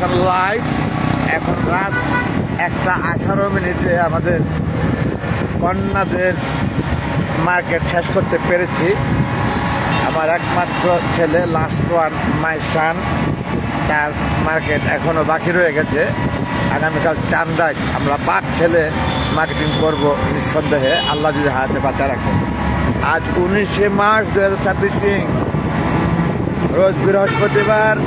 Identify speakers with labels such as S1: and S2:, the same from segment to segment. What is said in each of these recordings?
S1: এখন লাইভ। এখন রাত 1:18 আমাদের কন্যাদের মার্কেট শেষ করতে পেরেছি। আমার একমাত্র ছেলে লাস্ট ওয়ান মাই সান, তার মার্কেট এখনও বাকি রয়ে গেছে। আগামীকাল চান্দায় আমরা 5 ছেলে মার্কেটিং করব নিঃসন্দেহে, আল্লাহ যদি হাতে বাঁচা রাখে। আজ 19শে মার্চ 2026, রোজ বৃহস্পতিবার।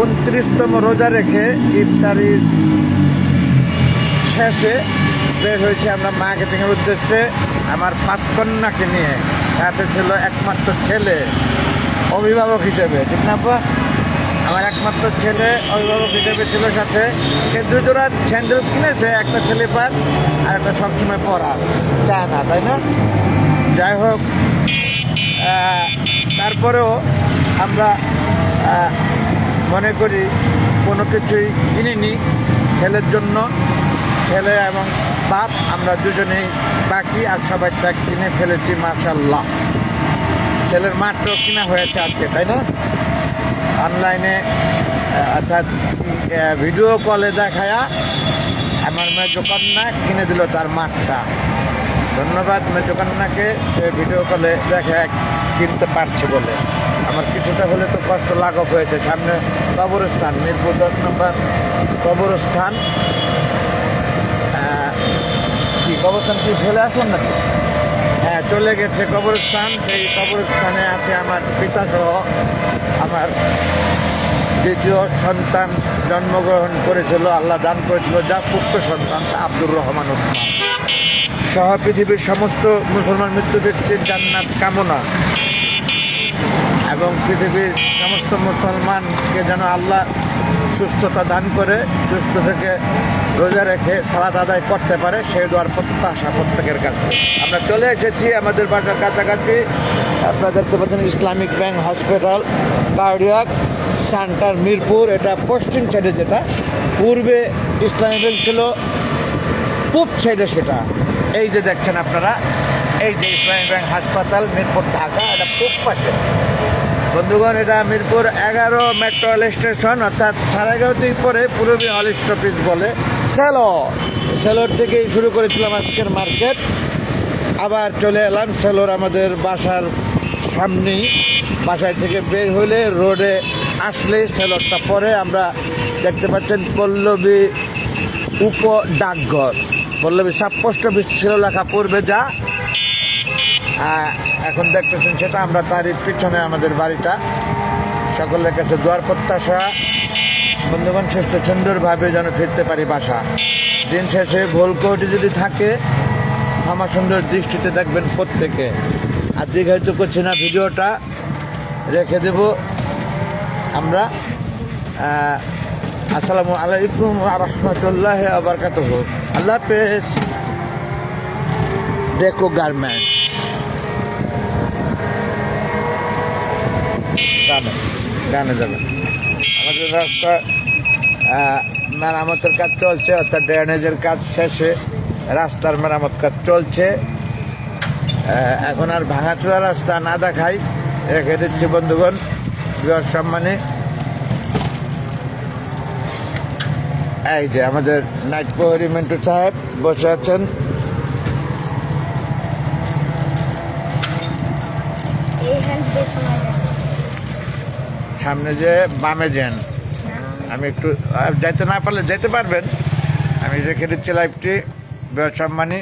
S1: 29তম রোজা রেখে ইফতারির শেষে বের হয়েছে আমরা মার্কেটিংয়ের উদ্দেশ্যে আমার 5 কন্যাকে নিয়ে। সাথে ছিল একমাত্র ছেলে অভিভাবক হিসেবে, ঠিক না আপা? আমার একমাত্র ছেলে অভিভাবক হিসেবে ছিল সাথে। সে 2 জোড়া স্যান্ডেল কিনেছে, একটা ছেলে পার আর একটা সবসময় পরা চায় না, তাই না? যাই হোক, তারপরেও আমরা মনে করি কোনো কিছুই কিনিনি ছেলের জন্য। ছেলে এবং বাপ আমরা দুজনেই বাকি, আর সবাইটা কিনে ফেলেছি মাশাআল্লাহ। ছেলের মাত্র কিনা হয়েছে আজকে, তাই না? অনলাইনে অর্থাৎ ভিডিও কলে দেখায়া আমার মেজকন্যা কিনে দিল তার মাঠটা। ধন্যবাদ মেজকন্যাকে, সে ভিডিও কলে দেখে কিনতে পারছে বলে। আমার কিছুটা হলে তো কষ্ট লাঘব হয়েছে। সামনে কবরস্থান, মিরপুর 10 নম্বর কবরস্থান। কি কবরস্থান কি ফেলে আসুন নাকি? হ্যাঁ, চলে গেছে কবরস্থান। সেই কবরস্থানে আছে আমার পিতা সহ আমার দ্বিতীয় সন্তান জন্মগ্রহণ করেছিল, আল্লাহ দান করেছিল, যা পুত্র সন্তান আব্দুর রহমান ওসমান সহ পৃথিবীর সমস্ত মুসলমান মৃত্যু ব্যক্তির জান্নাত কামনা, এবং পৃথিবীর সমস্ত মুসলমানকে যেন আল্লাহ সুস্থতা দান করে, সুস্থ থেকে রোজা রেখে সালাত আদায় করতে পারে, সেই দোয়ার প্রত্যাশা প্রত্যেকের কাছে। আমরা চলে এসেছি আমাদের বাসার কাছাকাছি। আপনারা দেখতে পাচ্ছেন Islamic bank hospital cardiac centre Mirpur. এটা পশ্চিম সাইডে, যেটা পূর্বে ইসলামিক ব্যাংক ছিল পূব সাইডে সেটা। এই যে দেখছেন আপনারা, এই যে ইসলামিক ব্যাংক হাসপাতাল মিরপুর ঢাকা, এটা পূব পাশে। বন্ধুগণ, এটা মিরপুর 11 মেট্রো রেল স্টেশন, অর্থাৎ 11:30 পরে পূরবী হল স্টপেজ বলে। সেলোর থেকেই শুরু করেছিলাম আজকের মার্কেট। আবার চলে এলাম সেলোর আমাদের বাসার সামনেই। বাসায় থেকে বের হলে রোডে আসলেই সেলোরটা পরে আমরা দেখতে পাচ্ছেন পল্লবী উপ ডাকঘর, পল্লবী সাবপোস্ট অফিস ছিল লেখা পূর্বে, যা এখন দেখতেছেন সেটা। আমরা তারই পিছনে আমাদের বাড়িটা। সকলের কাছে দোয়ার প্রত্যাশা, বন্ধুগণ সুস্থ সুন্দরভাবে যেন ফিরতে পারি বাসা। দিন শেষে ভুল কোটি যদি থাকে ক্ষমা সুন্দর দৃষ্টিতে দেখবেন প্রত্যেকে। আর দীর্ঘায়িত করছি না, ভিডিওটা রেখে দেব আমরা। আসসালামু আলাইকুম ওয়া রাহমাতুল্লাহি ওয়া বারাকাতুহু। আল্লাহ হাফেজ। ডেকো গার্মেন্ট গানে যাবেন। আমাদের রাস্তা মেরামতের কাজ চলছে, অর্থাৎ ড্রেনেজের কাজ শেষে রাস্তার মেরামত কাজ চলছে। এখন আর ভাঙাচোরা রাস্তা না দেখাই, রেখে দিচ্ছি বন্ধুগণ বিহার সম্মানে। এই যে আমাদের নাইট প্রহরী মিন্টু সাহেব বসে আছেন। সামনে যে বামে যান, আমি একটু যাইতে না পারলে যেতে পারবেন। আমি রেখে দিচ্ছি লাইভটি বিহার সম্মানী।